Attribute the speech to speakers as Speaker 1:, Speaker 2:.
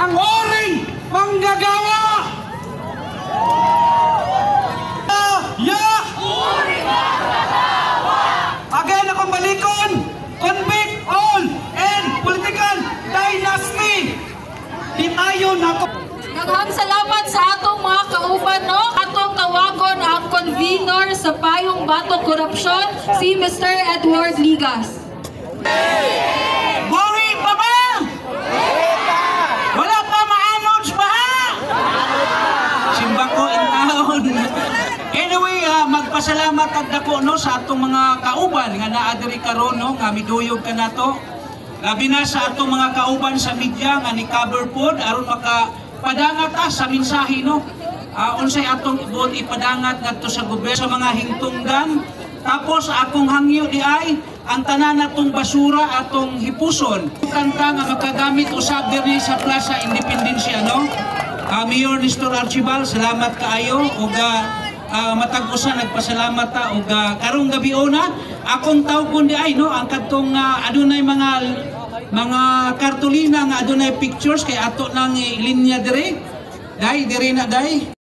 Speaker 1: panguring manggagawa. Again akong balikon, convict all and political dynasty. Di tayo nato.
Speaker 2: Daghang salamat sa atong mga kauban, no? Atong tawagon ang convener sa Payong Bato Korupsyon, si Mr. Edward Ligas.
Speaker 1: Buhi pa ba? Wala pa ma-announce ba? Simba ko in town. Anyway, magpasalamat at dako no sa atong mga kauban nga naa diri karon no nga miduyog ka nato. Labi na sa atong mga kauban sa media nga ni cover pod aron makapadangat ta sa mensahe no. Unsay atong ibuot ipadangat ngadto sa gobyerno sa mga hingtungdan. Tapos akong hangyo di ay ang tanan natong basura atong hipuson. Kanta nga makagamit usab diri sa Plaza Independencia no. Mayor Nestor Archibald, salamat kaayo ug matag-usa nagpasalamat ta ug karong gabi na akong tawgon di ay no ang kadtong adunay mga kartulina nga adunay pictures kay ato nang linya dire. Dai dire na dai.